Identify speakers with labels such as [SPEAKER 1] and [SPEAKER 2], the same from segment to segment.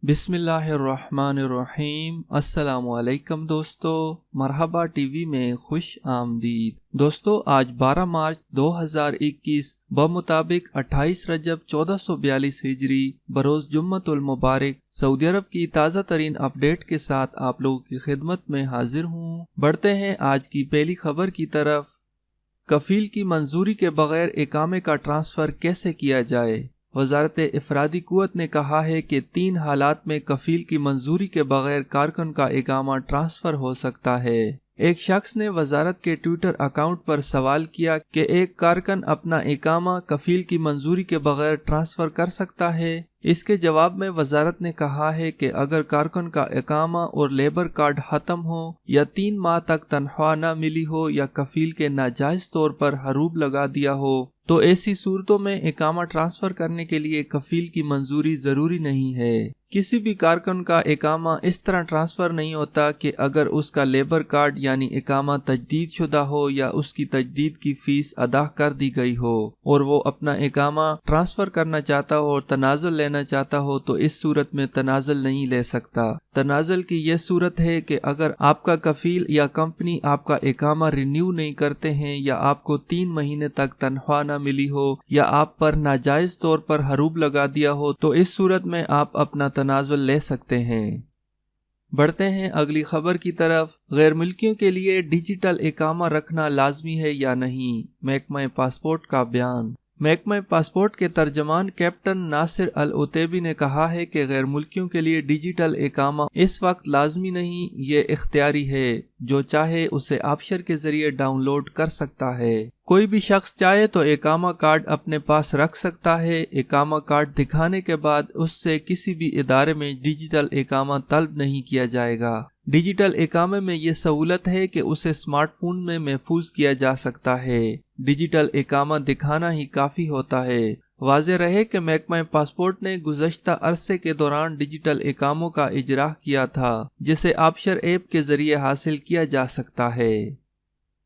[SPEAKER 1] बिस्मिल्लाहिर्रहमानिर्रहीम। अस्सलामुअलैकुम दोस्तों, मरहबा टीवी में खुश आमदीद। दोस्तों, आज 12 मार्च 2021 बमुताबिक 28 रजब 1442 हिजरी बरोज जुम्मतुल मुबारक सऊदी अरब की ताज़ा तरीन अपडेट के साथ आप लोगों की खिदमत में हाजिर हूँ। बढ़ते हैं आज की पहली खबर की तरफ। कफील की मंजूरी के बगैर इकामे का ट्रांसफ़र कैसे किया जाए। वजारत इफरादी कुव्वत ने कहा है कि 3 हालात में कफील की मंजूरी के बगैर कारकुन का इकामा ट्रांसफर हो सकता है। एक शख्स ने वजारत के ट्विटर अकाउंट पर सवाल किया कि एक कारकुन अपना इकामा कफील की मंजूरी के बगैर ट्रांसफर कर सकता है। इसके जवाब में वजारत ने कहा है कि अगर कारकुन का इकामा और लेबर कार्ड खत्म हो या 3 माह तक तनख्वाह न मिली हो या कफील के नाजायज तौर पर हरूब लगा दिया हो तो ऐसी सूरतों में इकामा ट्रांसफर करने के लिए कफील की मंजूरी जरूरी नहीं है। किसी भी कारकुन का इकामा इस तरह ट्रांसफर नहीं होता कि अगर उसका लेबर कार्ड यानी इकामा तजदीद शुदा हो या उसकी तजदीद की फीस अदा कर दी गई हो और वो अपना इकामा ट्रांसफर करना चाहता हो और तनाजुल लेना चाहता हो तो इस सूरत में तनाजुल नहीं ले सकता। तनाजुल की यह सूरत है कि अगर आपका कफील या कंपनी आपका इकामा रिन्यू नहीं करते हैं या आपको 3 महीने तक तनख्वाह न मिली हो या आप पर नाजायज तौर पर हरूब लगा दिया हो तो इस सूरत में आप अपना तनाजुल ले सकते हैं। बढ़ते हैं अगली खबर की तरफ। गैर मुल्कियों के लिए डिजिटल इकामा रखना लाजमी है या नहीं, महकमा पासपोर्ट का बयान। महकमा पासपोर्ट के तर्जमान कैप्टन नासिर अल उतैबी ने कहा है कि गैर मुल्कियों के लिए डिजिटल इकामा इस वक्त लाजमी नहीं, ये इख्तियारी है। जो चाहे उसे आबशर के जरिए डाउनलोड कर सकता है। कोई भी शख्स चाहे तो इकामा कार्ड अपने पास रख सकता है। इकामा कार्ड दिखाने के बाद उससे किसी भी इदारे में डिजिटल इकामा तलब नहीं किया जाएगा। डिजिटल इकामे में ये सहूलत है कि उसे स्मार्टफोन में महफूज किया जा सकता है। डिजिटल इकामा दिखाना ही काफी होता है। वाज़ेह रहे कि महकमा पासपोर्ट ने गुज़श्ता अरसे के दौरान डिजिटल इकामों का इजरा किया था जिसे आबशर ऐप के जरिए हासिल किया जा सकता है।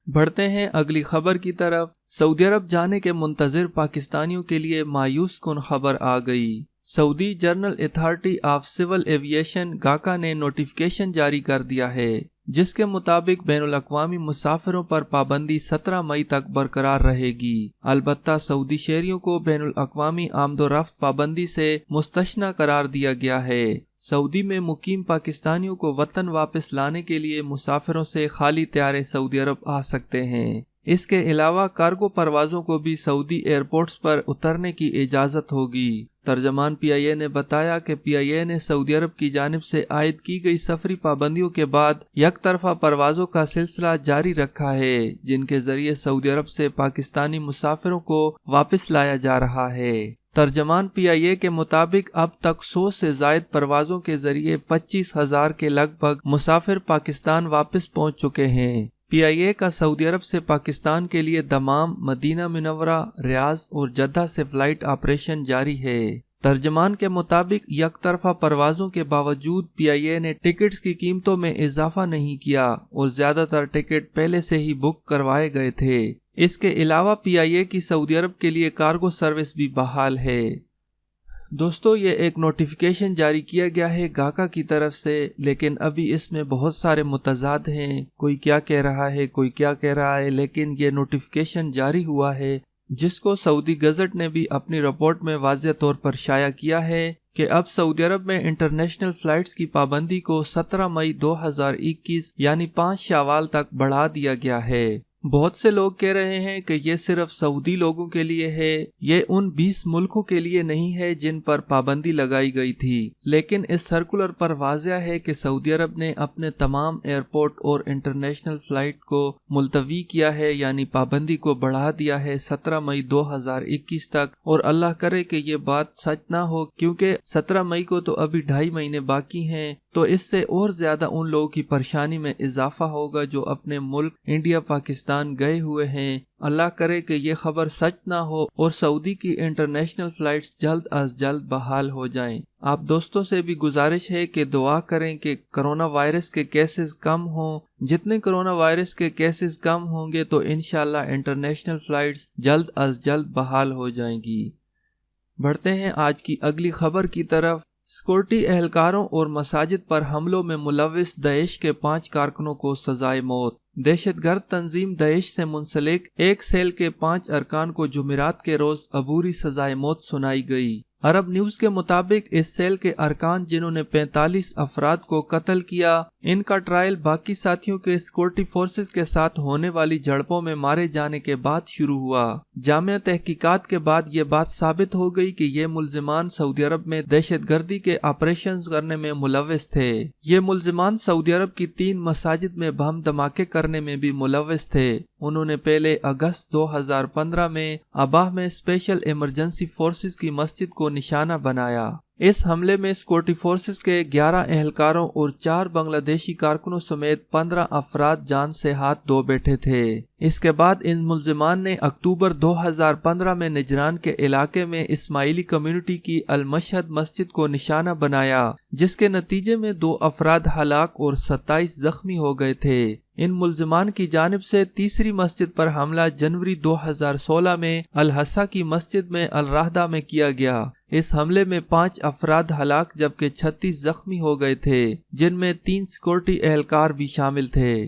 [SPEAKER 1] बढ़ते हैं अगली खबर की तरफ। सऊदी अरब जाने के मुंतजिर पाकिस्तानियों के लिए मायूस कुन खबर आ गई। Saudi general authority of civil aviation GACA ने नोटिफिकेशन जारी कर दिया है जिसके मुताबिक बैनुल अक़वामी मुसाफिरों पर पाबंदी 17 मई तक बरकरार रहेगी। अलबत्ता सऊदी शहरियों को बैनुल अक़वामी आमदोरफ्त पाबंदी से मुस्तस्ना करार दिया गया है। सऊदी में मुकीम पाकिस्तानियों को वतन वापस लाने के लिए मुसाफिरों से खाली तैयारे सऊदी अरब आ सकते हैं। इसके अलावा कार्गो परवाजों को भी सऊदी एयरपोर्ट्स पर उतरने की इजाज़त होगी। तर्जमान PIA ने बताया कि PIA ने सऊदी अरब की जानिब से आयद की गई सफरी पाबंदियों के बाद एक तरफा परवाजों का सिलसिला जारी रखा है जिनके जरिए सऊदी अरब से पाकिस्तानी मुसाफिरों को वापस लाया जा रहा है। तर्जमान PIA के मुताबिक अब तक 100 से जायद परवाजों के जरिए 25,000 के लगभग मुसाफिर पाकिस्तान वापस पहुंच चुके हैं। PIA का सऊदी अरब से पाकिस्तान के लिए दमाम, मदीना मुनव्वरा, रियाज और जद्दा से फ्लाइट ऑपरेशन जारी है। तर्जमान के मुताबिक एक तरफा परवाजों के बावजूद PIA ने टिकट्स की कीमतों में इजाफा नहीं किया और ज्यादातर टिकट पहले से ही बुक करवाए गए थे। इसके अलावा PIA की सऊदी अरब के लिए कार्गो सर्विस भी बहाल है। दोस्तों, ये एक नोटिफिकेशन जारी किया गया है गाका की तरफ से, लेकिन अभी इसमें बहुत सारे मुतजाद हैं। कोई क्या कह रहा है, कोई क्या कह रहा है, लेकिन ये नोटिफिकेशन जारी हुआ है जिसको सऊदी गजट ने भी अपनी रिपोर्ट में वाज़ेह तौर पर शाया किया है कि अब सऊदी अरब में इंटरनेशनल फ्लाइट्स की पाबंदी को 17 मई 2021 यानी 5 शवाल तक बढ़ा दिया गया है। बहुत से लोग कह रहे हैं कि ये सिर्फ सऊदी लोगों के लिए है, ये उन 20 मुल्कों के लिए नहीं है जिन पर पाबंदी लगाई गई थी। लेकिन इस सर्कुलर पर वाज़ेह है कि सऊदी अरब ने अपने तमाम एयरपोर्ट और इंटरनेशनल फ्लाइट को मुलतवी किया है यानी पाबंदी को बढ़ा दिया है 17 मई 2021 तक। और अल्लाह करे कि ये बात सच ना हो, क्योंकि 17 मई को तो अभी 2.5 महीने बाकी हैं, तो इससे और ज्यादा उन लोगों की परेशानी में इजाफा होगा जो अपने मुल्क इंडिया पाकिस्तान गए हुए हैं। अल्लाह करे कि ये खबर सच ना हो और सऊदी की इंटरनेशनल फ्लाइट्स जल्द अज जल्द बहाल हो जाएं। आप दोस्तों से भी गुजारिश है कि दुआ करें कि कोरोना वायरस के केसेस कम हों। जितने कोरोना वायरस के केसेस कम होंगे तो इंशाल्लाह इंटरनेशनल फ्लाइट्स जल्द अज जल्द बहाल हो जाएंगी। बढ़ते हैं आज की अगली खबर की तरफ। सिक्योरिटी एहलकारों और मसाजिद पर हमलों में मुलविस दाइश के 5 कारकुनों को सजाए मौत। दहशतगर्द तंजीम दाइश से मुंसलिक एक सेल के 5 अरकान को जुमेरात के रोज अबूरी सजाए मौत सुनाई गई। अरब न्यूज के मुताबिक इस सेल के अरकान जिन्होंने 45 अफराद को कत्ल किया, इनका ट्रायल बाकी साथियों के सिक्योरिटी फोर्सेस के साथ होने वाली झड़पों में मारे जाने के बाद शुरू हुआ। जामिया तहकीकात के बाद ये बात साबित हो गई कि ये मुल्जिमान सऊदी अरब में दहशतगर्दी के ऑपरेशंस करने में मुलविस थे। ये मुल्जिमान सऊदी अरब की 3 मसाजिद में बम धमाके करने में भी मुलविस थे। उन्होंने पहले अगस्त 2015 में अबाह में स्पेशल इमरजेंसी फोर्सेस की मस्जिद को निशाना बनाया। इस हमले में सिक्योरिटी फोर्सेस के 11 एहलकारों और 4 बांग्लादेशी कारकुनों समेत 15 अफराद जान से हाथ धो बैठे थे। इसके बाद इन मुल्जिमान ने अक्टूबर 2015 में निजरान के इलाके में इस्माइली कम्युनिटी की अल-मशहद मस्जिद को निशाना बनाया, जिसके नतीजे में 2 अफराद हलाक और 27 जख्मी हो गए थे। इन मुल्जिमान की जानिब से तीसरी मस्जिद पर हमला जनवरी 2016 में अल-हसा की मस्जिद में अल-राहदा में किया गया। इस हमले में 5 अफराद हलाक जबकि 36 जख्मी हो गए थे, जिनमें 3 सिक्योरिटी एहलकार भी शामिल थे।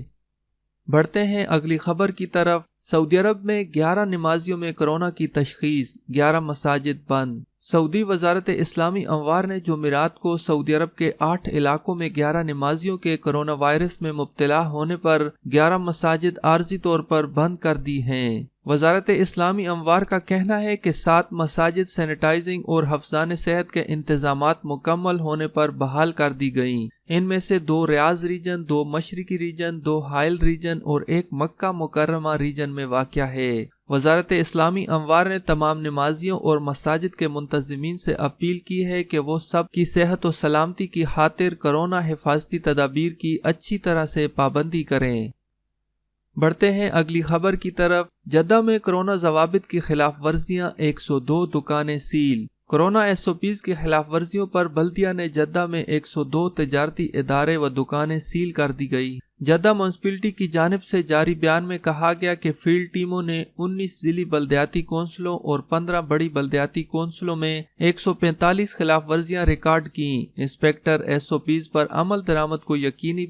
[SPEAKER 1] बढ़ते हैं अगली खबर की तरफ। सऊदी अरब में 11 नमाजियों में कोरोना की तशखीस, 11 मसाजिद बंद। सऊदी वजारत इस्लामी अमवार ने जुमेरात को सऊदी अरब के 8 इलाकों में 11 नमाजियों के कोरोना वायरस में मुब्तला होने पर 11 मसाजिद आर्जी तौर पर बंद कर दी हैं। वजारत इस्लामी अमवार का कहना है कि 7 मसाजिद सैनिटाइजिंग और हफ्जान सेहत के इंतजामात मुकम्मल होने पर बहाल कर दी गयी। इनमें से 2 रियाज रीजन, 2 मशरिकी रीजन, 2 हाइल रीजन और 1 मक्का मुकर्रमा रीजन में वाक़या है। वजारत इस्लामी अमवार ने तमाम नमाजियों और मसाजिद के मुंतजिमीन से अपील की है कि वो सब की सेहत और सलामती की खातिर कोरोना हिफाजती तदाबीर की अच्छी तरह से पाबंदी करें। बढ़ते हैं अगली खबर की तरफ। जद्दा में कोरोना जवाबित की खिलाफ वर्जियाँ, 102 दुकानें सील। कोरोना SOPs की खिलाफ वर्जियों पर बल्दिया ने जद्दा में 102 तजारती इदारे व दुकानें सील कर दी गई। जद्दा म्यूनिसिपैलिटी की जानिब से जारी बयान में कहा गया कि फील्ड टीमों ने 19 जिली बल्दियाती कौंसलों और 15 बड़ी बल्दियाती कौंसलों में 145 खिलाफ वर्जियाँ रिकॉर्ड की। इंस्पेक्टर SOPs पर अमल दरामद को यकीनी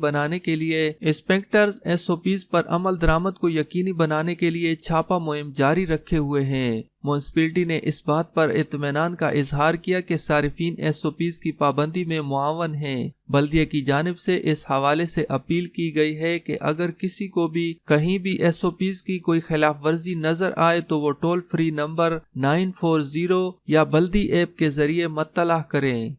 [SPEAKER 1] बनाने के लिए छापा मुहिम जारी रखे हुए हैं। म्यूनिसिपैलिटी ने इस बात पर इत्मीनान का इजहार किया कि सारिफीन SOPs की पाबंदी में मुआवन हैं। बल्दिया की जानिब से इस हवाले से अपील की गई है कि अगर किसी को भी कहीं भी SOPs की कोई खिलाफ वर्जी नजर आए तो वो टोल फ्री नंबर 940 या बल्दी ऐप के जरिए मत्तला करें।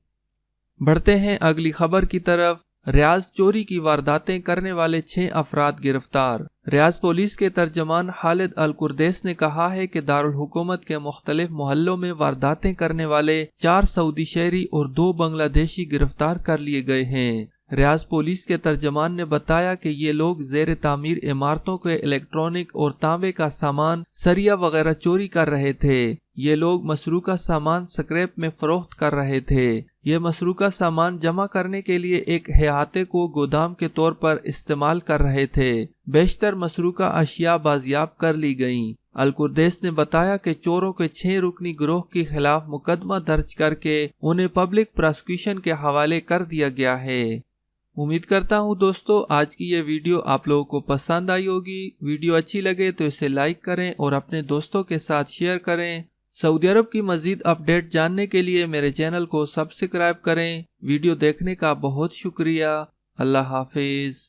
[SPEAKER 1] बढ़ते हैं अगली खबर की तरफ। रियाज चोरी की वारदातें करने वाले 6 अफराद गिरफ्तार। रियाज पुलिस के तर्जमान खालिद अल कुरदैस ने कहा है कि दारुल हुकूमत के मुख्तलिफ मोहल्लों में वारदातें करने वाले 4 सऊदी शहरी और 2 बांग्लादेशी गिरफ्तार कर लिए गए हैं। रियाज पुलिस के तर्जमान ने बताया कि ये लोग जेर तामीर इमारतों के इलेक्ट्रॉनिक और तांबे का सामान, सरिया वगैरह चोरी कर रहे थे। ये लोग मसरूका सामान स्क्रैप में फरोख्त कर रहे थे। ये मसरूका सामान जमा करने के लिए एक अहाते को गोदाम के तौर पर इस्तेमाल कर रहे थे। बेशतर मसरूका अशिया बाजियाब कर ली गयी। अल कुरदैस ने बताया कि चोरों के 6 रुकनी गिरोह के खिलाफ मुकदमा दर्ज करके उन्हें पब्लिक प्रोसिक्यूशन के हवाले कर दिया गया है। उम्मीद करता हूँ दोस्तों आज की ये वीडियो आप लोगों को पसंद आई होगी। वीडियो अच्छी लगे तो इसे लाइक करें और अपने दोस्तों के साथ शेयर करें। सऊदी अरब की मजीद अपडेट जानने के लिए मेरे चैनल को सब्सक्राइब करें। वीडियो देखने का बहुत शुक्रिया। अल्लाह हाफिज।